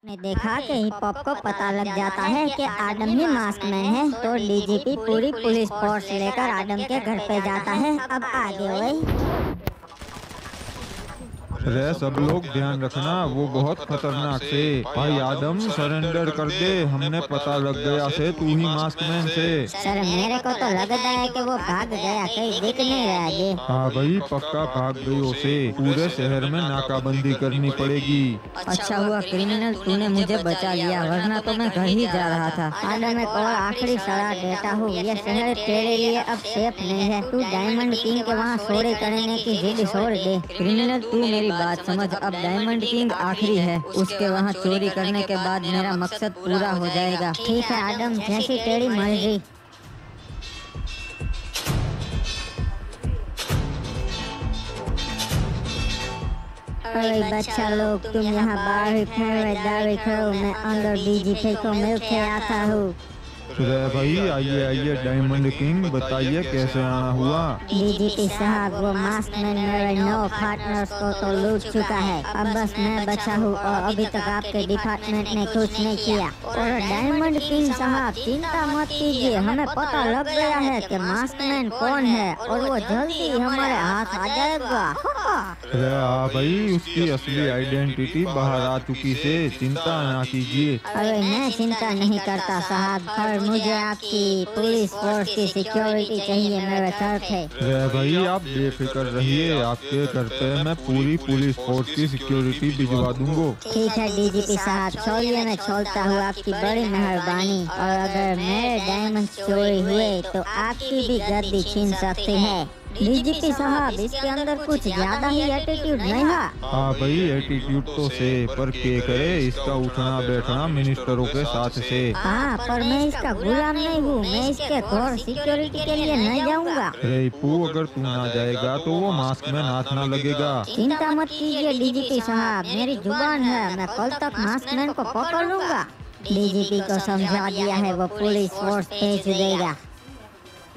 ने देखा कि हिप हॉप को पता लग जाता है कि आदम ही मास्क मैन है, तो डीजीपी पूरी पुलिस फोर्स लेकर आदम के घर पे जाता है। अब आगे वही। अरे सब लोग ध्यान रखना, वो बहुत खतरनाक से। भाई आदम सरेंडर कर दे, हमने पता लग गया से तू ही मास्कमैन से। सर मेरे को तो लगता है कि वो भाग गया, कहीं दिख नहीं रहा जी। हाँ भाई पक्का भाग गई उसे, पूरे शहर में नाकाबंदी करनी पड़ेगी। अच्छा हुआ क्रिमिनल तूने मुझे बचा लिया, वरना तो मैं घर ही जा रहा था। आदम एक और आखिरी सलाह देता हूँ, ये शहर तेरे लिए अब सेफ नहीं है। तू डायमंड किंग के वहाँ चोरी करने की जिद छोड़ दे। क्रिमिनल तू मेरी बात समझ, अब डायमंड किंग आखिरी है, उसके वहाँ चोरी करने के बाद मेरा मकसद पूरा हो जाएगा। ठीक है आदम, जैसी तेरी मर्जी। अरे बच्चा लोग, तुम यहाँ बाहर ही पहरेदारी करो, मैं अंदर डीजीपी को मिल के आता हूँ। अरे भाई आइए आइए डायमंड किंग, बताइए कैसे आना हुआ। डीजीपी साहब, वो मास्कमैन मेरे 9 पार्टनर्स को तो लूट चुका है, अब बस मैं बचा हूँ और अभी तक आपके डिपार्टमेंट ने कुछ नहीं किया। और डायमंड किंग साहब चिंता मत कीजिए, हमें पता लग गया है कि मास्कमैन कौन है और वो जल्दी हमारे हाथ आ जाएगा। अरे हाँ भाई, उसकी असली आइडेंटिटी बाहर आ चुकी से, चिंता ना कीजिए। अरे मैं चिंता नहीं करता साहब, पर मुझे आपकी पुलिस फोर्स की सिक्योरिटी चाहिए, मेरे शर्त है। अरे भाई आप बेफिक्र रहिए, आपके घर पे मैं पूरी पुलिस फोर्स की सिक्योरिटी भिजवा दूंगा। ठीक है डीजीपी साहब, छोड़िए मैं छोड़ता हूँ, आपकी बड़ी मेहरबानी। और अगर मेरे डायमंड चोरी हुए तो आपकी भी गद्दी छीन सकते हैं। डीजीपी साहब, इसके अंदर कुछ ज्यादा ही एटीट्यूड नहीं है। हाँ भाई एटीट्यूड तो से, पर के करे इसका उठना बैठना मिनिस्टरों के साथ से। हाँ, पर मैं इसका गुलाम नहीं हूँ, मैं इसके घर सिक्योरिटी के लिए नहीं जाऊँगा। अरे पू, अगर तू ना जाएगा तो वो मास्क में हाथ ना लगेगा। चिंता मत कीजिए डीजीपी साहब, मेरी जुबान है, मैं कल तक मास्कमैन को पकड़ लूंगा। डीजीपी को समझा दिया है, वो पुलिस फोर्स भेज देगा।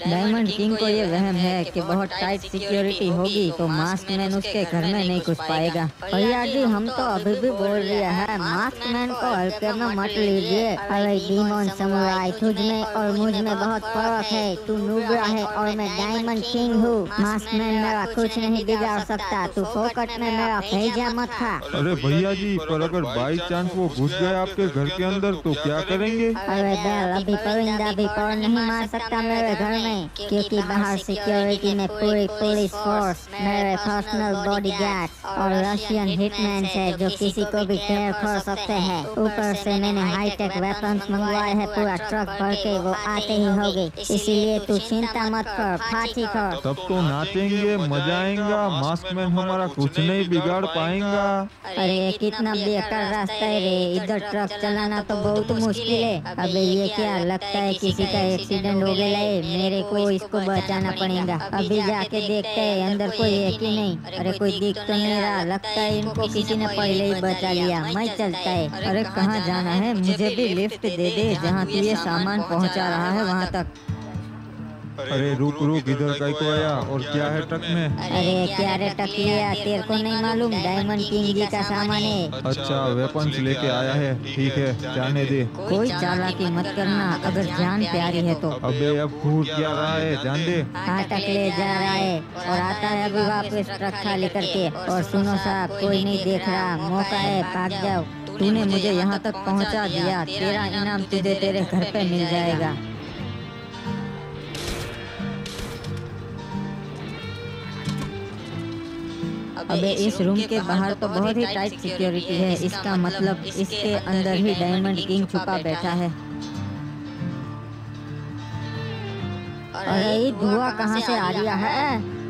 डायमंड किंग को ये वहम है कि बहुत टाइट सिक्योरिटी होगी तो मास्कमैन उसके घर में नहीं घुस पाएगा। भैया जी, हम तो अभी भी बोल रहे हैं, मास्कमैन को हल्के में मत लीजिए। अरे डीमन समुराई, तुझ में और मुझ में बहुत फर्क है। तू नूबरा है और मैं डायमंड किंग हूँ। मास्कमैन मेरा कुछ नहीं बिगाड़ सकता, तू फोकट में मेरा भेजा मत खा। अरे भैया जी, पर अगर बाई चांस वो घुस गए आपके घर के अंदर तो क्या करेंगे? अरे बैल, अभी परिंदा भी पर नहीं मार सकता मेरे घर में, क्योंकि बाहर सिक्योरिटी में पूरी पुलिस फोर्स, मेरे पर्सनल बॉडीगार्ड और रशियन हिटमैन है जो किसी को भी ढेर कर सकते हैं। ऊपर से मैंने हाईटेक वेपन्स मंगवाए हैं, पूरा ट्रक भर के, वो आते ही होंगे। इसीलिए तू चिंता मत कर, पार्टी कर। तब तो नाचेंगे, मजा आएगा, मास्कमैन हमारा कुछ नहीं बिगाड़ पाएगा। अरे कितना बेकार रास्ता है रे, इधर ट्रक चलाना तो बहुत मुश्किल है। अबे ये क्या लगता है किसी का एक्सीडेंट हो गया है, मेरे को इसको बचाना पड़ेगा। अभी जाके देखते हैं अंदर कोई है कि नहीं। अरे कोई दिख तो नहीं रहा, लगता है इनको किसी ने पहले ही बचा लिया। मैं चलता है। अरे कहाँ जाना है, मुझे भी लिफ्ट दे दे, जहाँ तू ये सामान पहुँचा रहा है वहाँ तक। अरे रुक रुक, इधर का को आया, और क्या है ट्रक में? अरे क्या रे टकलिया, तेरे को नहीं मालूम डायमंड किंग जी का सामान है। अच्छा वेपन्स लेके आया है, ठीक है जाने दे। कोई चालाकी मत करना, अगर जान प्यारी है तो। अबे अब घूर क्या रहा है, जान दे। फाटक ले जा रहा है और आता है अभी वापस ट्रक खाली करके। और सुनो साहब, कोई नहीं देख रहा, मौका है, भाग जाओ। तूने मुझे यहाँ तक पहुँचा दिया, तेरा इनाम तुझे तेरे घर पे मिल जाएगा। अबे इस रूम के बाहर तो बहुत ही टाइट सिक्योरिटी है, इसका मतलब इसके अंदर ही डायमंड किंग छुपा बैठा है। अरे ये धुआं कहाँ से आ रहा है?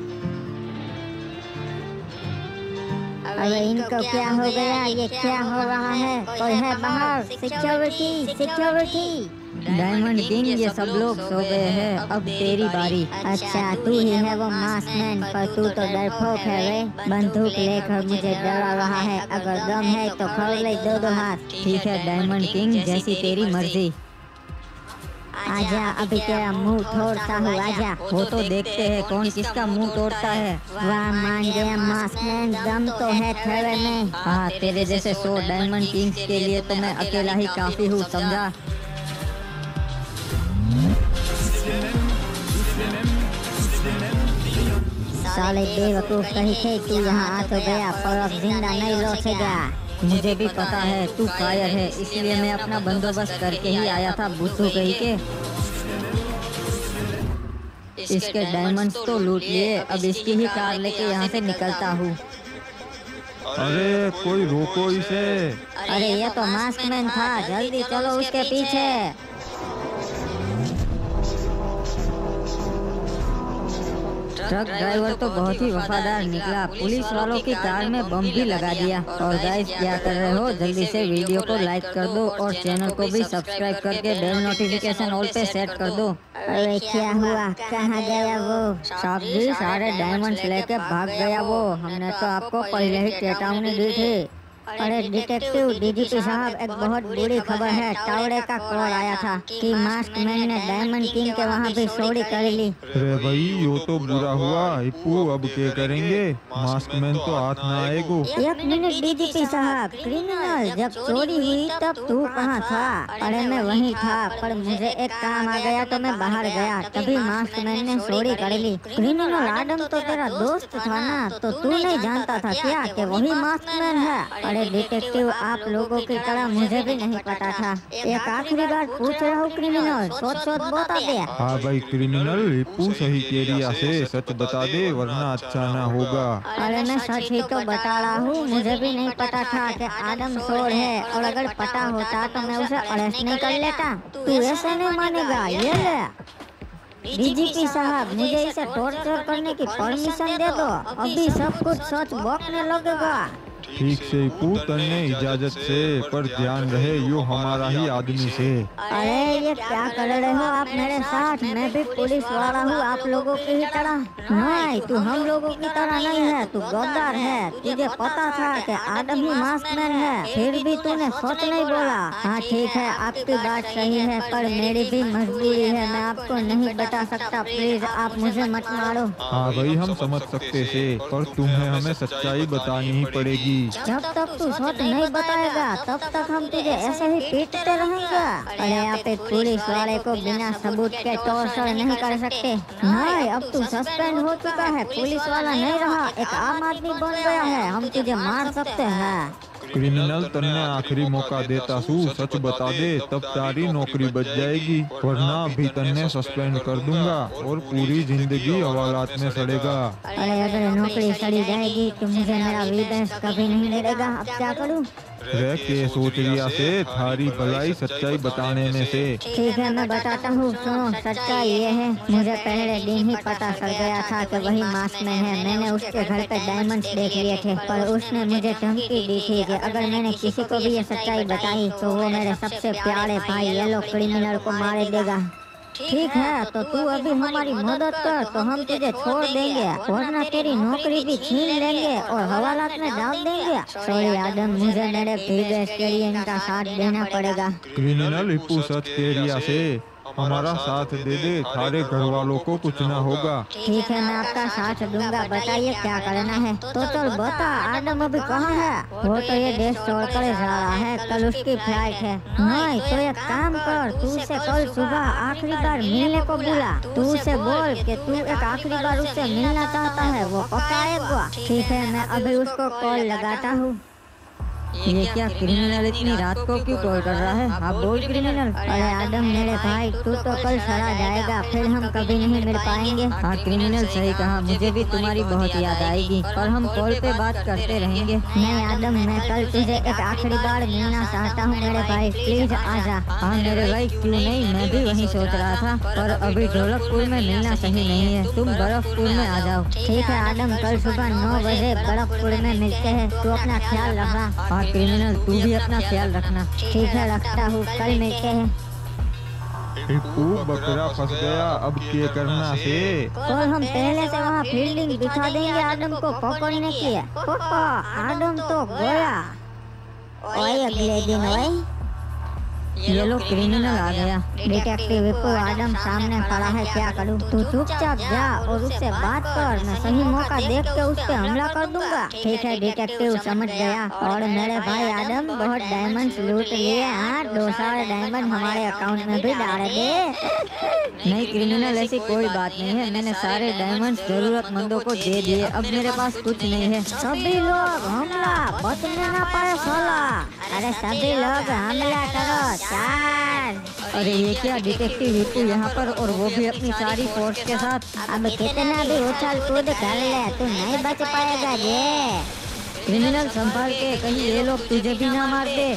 अरे इनको क्या हो गया, ये क्या हो रहा है? कोई है बाहर? Security security. डायमंड किंग, ये सब लोग सो गए हैं, अब तेरी बारी। अच्छा तू ही है वो मास्कमैन, पर तू तो डरपोक है रे। बंदूक लेकर मुझे डरा रहा है, अगर दम है तो खोल ले दो हाथ। ठीक है डायमंड किंग, जैसी तेरी मर्जी। आजा अभी तेरा मुंह तोड़ता हूँ, आजा। वो तो देखते हैं कौन किसका मुंह तोड़ता है। वाह मान गया मास्कमैन, दम तो है थेवे में। हाँ, तेरे जैसे 100 डायमंड किंग्स के लिए तो मैं अकेला ही काफी हूँ, समझा। साले बेवकूफ कहीं थे, तू यहाँ आ तो गया पर अब जिंदा नहीं लौटेगा। मुझे भी पता है तू कायर है, इसलिए मैं अपना बंदोबस्त करके ही आया था बुद्धू कहीं के। इसके डायमंड्स तो लूट लिए, अब इसकी ही कार लेके यहाँ से निकलता हूँ। अरे कोई रोको इसे। अरे ये तो मास्कमैन था, जल्दी चलो उसके पीछे। ट्रक ड्राइवर तो बहुत ही वफादार निकला, पुलिस वालों की कार में बम भी लगा दिया। और गाइस क्या कर रहे हो, जल्दी से वीडियो को लाइक कर दो और चैनल को भी सब्सक्राइब करके बेल नोटिफिकेशन ऑल पे सेट कर दो। अरे क्या हुआ, कहाँ गया वो? साहब जी सारे डायमंड्स लेके भाग गया वो, हमने तो आपको पहले ही चेतावनी दी थी। अरे डिटेक्टिव डीजीपी साहब, एक बहुत बुरी खबर है। टावड़े का कॉल आया था कि मास्कमैन ने डायमंड किंग के वहाँ भी चोरी कर ली। अरे भाई यो तो बुरा हुआ, हिप्पू अब क्या करेंगे? मास्कमैन तो हाथ ना आएगो। एक मिनट डीजीपी साहब, क्रिमिनल जब चोरी हुई तब तू कहाँ था? अरे मैं वहीं था, पर मुझे एक काम आ गया तो मैं बाहर गया, तभी मास्कमैन ने चोरी कर ली। क्रिमिनल आदम तो तेरा दोस्त था ना, तो तू नहीं जानता था क्या कि वही मास्कमैन है? अरे डिटेक्टिव, आप लोगों की तरह मुझे भी नहीं पता था। एक आखिरी बार पूछ रहा हूँ क्रिमिनल, सोच बता दे। हाँ भाई क्रिमिनल, हिप्पू सही एरिया से सच बता दे वरना अच्छा ना होगा। अरे मैं सच ही तो बता रहा हूँ, मुझे भी नहीं पता था कि आदम चोर है, और अगर पता होता तो मैं उसे अरेस्ट नहीं कर लेता। तू ऐसा नहीं मानेगा, ये ले। डीजीपी साहब, मुझे इसे टॉर्चर करने की परमिशन दे दो, अभी सब कुछ सच बकने लगेगा। ठीक से हिप्पू, तन्ने इजाजत से, पर ध्यान रहे यो हमारा ही आदमी से। अरे ये क्या कर रहे हो आप मेरे साथ? मैं भी पुलिस वाला हूँ आप लोगों की ही तरह। नहीं, तू हम लोगों की तरह नहीं है, तू गद्दार है। तुझे पता था कि आदम ही मास्कमैन है, फिर भी तूने सच नहीं बोला। हाँ ठीक है, आपकी बात सही है, पर मेरी भी मजबूरी है, मैं आपको नहीं बता सकता। प्लीज आप मुझे मत मारो। हाँ भाई हम समझ सकते थे, पर तुम्हें हमें सच्चाई बतानी ही पड़ेगी। जब तक तू सच नहीं बताएगा तब तक हम तुझे ऐसे ही पीटते रहेंगे। अरे आप एक पुलिस वाले को बिना सबूत के टॉर्चर नहीं कर सकते। नहीं, अब तू सस्पेंड हो चुका है, पुलिस वाला नहीं रहा, एक आम आदमी बन गया है, हम तुझे मार सकते हैं। क्रिमिनल, तन्ने आखिरी मौका देता सू, सच बता दे तब तारी नौकरी बच जाएगी, वरना अभी तन्ने सस्पेंड कर दूंगा और पूरी जिंदगी हवालात में सड़ेगा। अरे अगर नौकरी सड़ी जाएगी तो मुझे मेरा विदेश कभी नहीं मिलेगा, अब क्या करूँ? रह के सोच लिया से, थारी भलाई सच्चाई बताने में से। ठीक है मैं बताता हूँ, सुनो। सच्चाई ये है, मुझे पहले दिन ही पता चल गया था कि वही मास्कमैन है। मैंने उसके घर पे डायमंड्स देख लिए थे, पर उसने मुझे धमकी दी थी कि अगर मैंने किसी को भी ये सच्चाई बताई तो वो मेरे सबसे प्यारे भाई येलो क्रिमिनल को मार देगा। ठीक है, तो तू अभी हमारी मदद कर तो हम तुझे छोड़ देंगे, वरना तेरी नौकरी भी छीन लेंगे और हवालात में डाल देंगे। सॉरी आदम, मुझे मेरे बिजनेस के लिए इनका साथ देना पड़ेगा। क्रिमिनल, हिप्पू सच एरिया से हमारा साथ दे दे, थारे घर वालों को कुछ ना होगा। ठीक है मैं आपका साथ दूंगा, बताइए क्या करना है? तो चल बता, आदम अभी कहाँ है? वो तो ये देश छोड़कर जा रहा है, कल उसकी फ्लाइट है। नहीं तो एक काम कर, तू उसे कल सुबह आखिरी बार मिलने को बुला। तू उसे बोल कि तू एक आखिरी बार उससे मिलना चाहता है, वो पक्का आएगा। ठीक है मैं अभी उसको कॉल लगाता हूँ। ये क्या क्रिमिनल इतनी रात को क्यों कॉल कर रहा है? आप बोल क्रिमिनल। अरे आदम मेरे भाई, तू तो कल चला जाएगा, फिर हम कभी नहीं मिल पाएंगे। हाँ क्रिमिनल सही कहा, मुझे भी तुम्हारी बहुत याद आएगी, और हम कॉल पे बात करते रहेंगे। नहीं आदम, मैं कल तुझे एक आखिरी बार मिलना चाहता हूँ मेरे भाई, प्लीज आजा। हाँ मेरे भाई क्यों नहीं, मैं भी वही सोच रहा था, पर अभी ढोलकपुर में मिलना सही नहीं है, तुम बर्फपुर में आ जाओ। ठीक है आदम, कल सुबह 9 बजे बर्फपुर में मिलते हैं, तू अपना ख्याल रखना। क्रिमिनल तू भी अपना ख्याल रखना। ठीक है रखता हूँ, कल मिलते हैं। हिप्पू बकरा फंस गया, अब क्या करना से? और हम पहले से वहाँ फील्डिंग बिछा देंगे आदम को पकड़ने की। पापा आदम तो गया। ओए अगले दिन ओए ये लो क्रिमिनल आ गया। डिटेक्टिव विप्पू आदम सामने खड़ा है, क्या करूं? तू चुपचाप जा और उससे बात कर, मैं सही मौका देख के उस पे हमला कर दूंगा। ठीक है डिटेक्टिव, समझ गया। और मेरे भाई आदम बहुत डायमंड्स लूट लिए। हाँ, 2 सारे डायमंड हमारे अकाउंट में भी डाल दे। नहीं क्रिमिनल, ऐसी कोई बात नहीं है। मैंने सारे डायमंड्स जरूरतमंदों को दे दिए। अब मेरे पास कुछ नहीं है। सभी लोग हमला, बचने ना पाए साला। अरे सभी लोग हमला करो, चार। अरे ये क्या, डिटेक्टिव विप्पू यहाँ पर, और वो भी अपनी सारी फोर्स के साथ। अब कितना भी उछल कूद कर ले, तू नहीं बच पाएगा ये। क्रिमिनल संभाल के, कहीं ये लोग तुझे भी ना मार दे।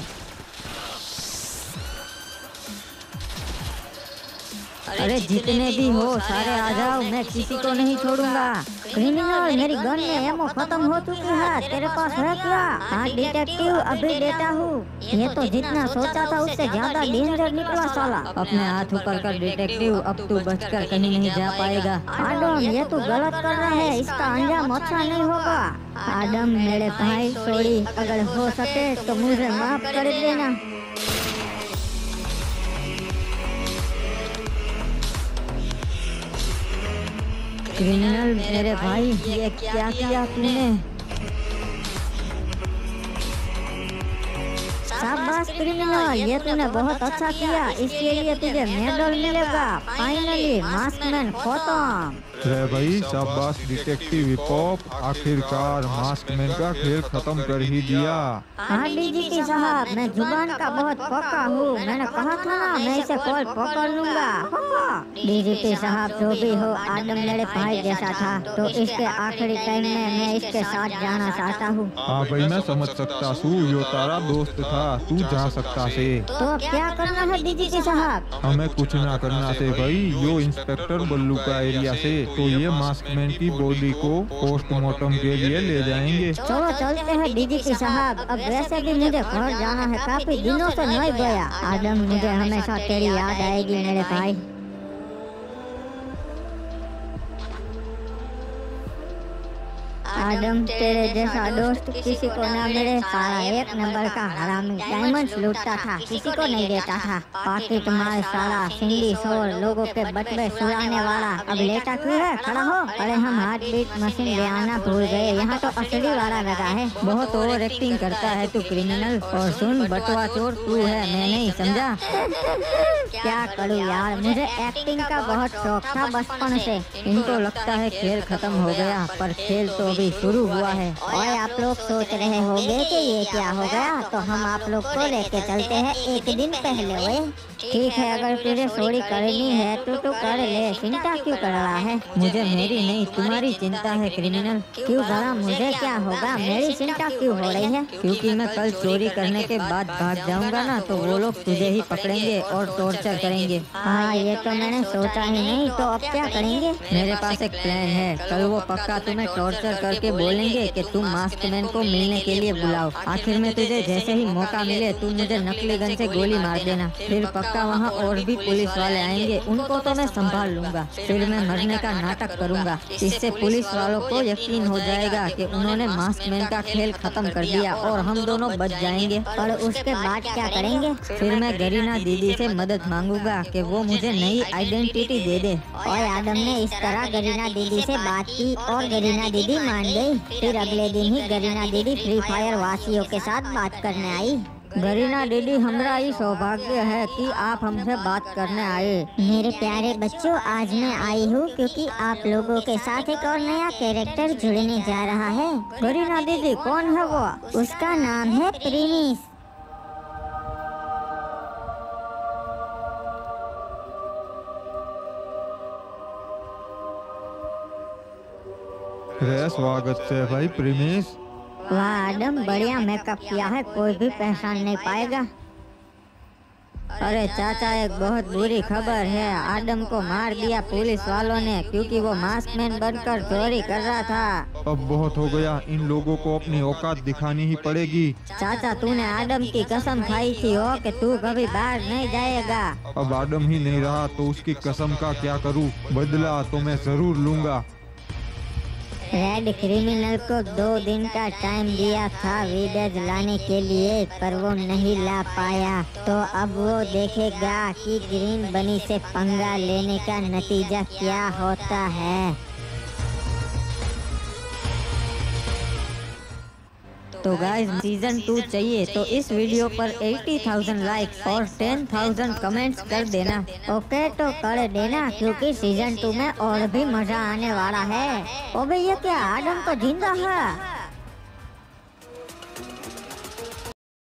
अरे जितने भी हो सारे आ जाओ, मैं किसी को नहीं छोड़ूंगा। क्रिमिनल, मेरी गन में एमो खत्म हो चुकी है, तेरे पास है क्या? हाँ डिटेक्टिव, अभी देता हूँ। ये तो जितना सोचा था उससे ज्यादा डेंजर निकला साला। अपने हाथ ऊपर कर डिटेक्टिव, अब तू बचकर कहीं नहीं जा पाएगा। आदम, ये तू गलत कर रहा है, इसका अंजाम अच्छा नहीं होगा। आदम मेरे भाई, सॉरी, अगर हो सके तो मुझे माफ कर देना। क्रिमिनल मेरे भाई, ये क्या किया तूने? शाबाश क्रिमिनल, ये तूने बहुत अच्छा किया, इसके लिए तुझे मेडल मिलेगा। फाइनली मास्कमैन खत्म। रे भाई, शाबाश डिटेक्टिव विपॉप, आखिरकार मास्कमैन का खेल खत्म कर ही दिया। हाँ डीजीपी साहब, मैं जुबान का बहुत पक्का हूँ, मैंने कहा था ना मैं इसे कॉल पकड़ लूंगा। डीजीपी साहब, जो भी हो, आदम मेरे भाई जैसा था, तो इसके आखिरी टाइम में मैं इसके साथ जाना चाहता हूँ। हाँ भाई, मैं समझ सकता हूँ, यो तारा दोस्त था, तू जा सकता से। तो अब क्या करना है डीजीपी साहब? हमें कुछ ना करना से भाई, यो इंस्पेक्टर बल्लू का एरिया से, तो ये मास्कमैन की बॉडी को पोस्टमार्टम के लिए ले जाएंगे। चलो चलते हैं डीजीपी साहब, अब वैसे भी मुझे घर जाना है, काफी दिनों से नहीं गया। आदम, मुझे हमेशा तेरी याद आएगी मेरे भाई। आदम, तेरे जैसा दोस्त किसी को ना मिले। सारा 1 नंबर का हरामी, डायमंड्स लूटता था, किसी को नहीं देता था। पॉकेट मार साला, सिंगली शोर, लोगों के बटवे सुराने वाला। अब लेटा क्यों है, खड़ा हो। अरे हम हार्ट बीट मशीन ले आना भूल गए, यहाँ तो असली वाला लगा है। बहुत ओवर एक्टिंग करता है तू क्रिमिनल। और सुन, बटवा चोर तू है, मैं नहीं, समझा? क्या करूँ यार, मुझे एक्टिंग का बहुत शौक था बचपन से। इनको लगता है खेल खत्म हो गया, पर खेल तो अभी शुरू हुआ है। और आप लोग सोच रहे होंगे कि ये क्या हो गया, तो हम आप लोग को लेके चलते हैं 1 दिन पहले। वे ठीक है, अगर तुझे सॉरी करनी है तो तू कर ले, चिंता क्यों कर रहा है? मुझे मेरी नहीं तुम्हारी चिंता है क्रिमिनल। क्यों भला, मुझे क्या होगा, मेरी चिंता क्यों हो रही है? क्योंकि मैं कल चोरी करने के बाद भाग जाऊंगा ना, तो वो लोग तुझे ही पकड़ेंगे और टॉर्चर करेंगे। हाँ, ये तो मैंने सोचा ही नहीं, तो अब क्या करेंगे? मेरे पास एक प्लान है। कल वो पक्का तुम्हें टॉर्चर करके बोलेंगे कि तुम मास्कमैन को मिलने के लिए बुलाओ। आखिर में तुझे जैसे ही मौका मिले तू मुझे नकली गन से गोली मार देना। फिर पक्का वहाँ और भी पुलिस वाले आएंगे, उनको तो मैं संभाल लूंगा। फिर मैं मरने का नाटक करूंगा। इससे पुलिस वालों को यकीन हो जाएगा कि उन्होंने मास्कमैन का खेल खत्म कर दिया और हम दोनों बच जाएंगे। और उसके बाद क्या करेंगे? फिर मैं गरीना दीदी से मदद मांगूंगा कि वो मुझे नई आइडेंटिटी दे दे। और आदम ने इस तरह गरीना दीदी से बात की और गरीना दीदी मान गई। फिर अगले दिन ही गरीना दीदी फ्री फायर वासियों के साथ बात करने आई। गरीना दीदी, हमारा ही सौभाग्य है कि आप हमसे बात करने आए। मेरे प्यारे बच्चों, आज मैं आई हूँ क्योंकि आप लोगों के साथ एक और नया कैरेक्टर जुड़ने जा रहा है। गरीना दीदी, कौन है वो? उसका नाम है प्रिमिस। स्वागत है भाई प्रिमिस। वाह आदम, बढ़िया मेकअप किया है, कोई भी पहचान नहीं पाएगा। अरे चाचा, एक बहुत बुरी खबर है। आदम को मार दिया पुलिस वालों ने, क्योंकि वो मास्कमैन बनकर चोरी कर रहा था। अब बहुत हो गया, इन लोगों को अपनी औकात दिखानी ही पड़ेगी। चाचा, तूने आदम की कसम खाई थी हो कि तू कभी बाहर नहीं जाएगा। अब आदम ही नहीं रहा तो उसकी कसम का क्या करूं? बदला तो मैं जरूर लूंगा। रेड क्रिमिनल को 2 दिन का टाइम दिया था वीडियोज लाने के लिए, पर वो नहीं ला पाया। तो अब वो देखेगा कि ग्रीन बनी से पंगा लेने का नतीजा क्या होता है। तो गाइस सीजन 2 चाहिए तो इस वीडियो पर 80,000 लाइक्स और 10,000 कमेंट्स कर देना। ओके तो कर देना, क्योंकि सीजन 2 में और भी मजा आने वाला है। ओ भाई ये क्या आदम को जिंदा है?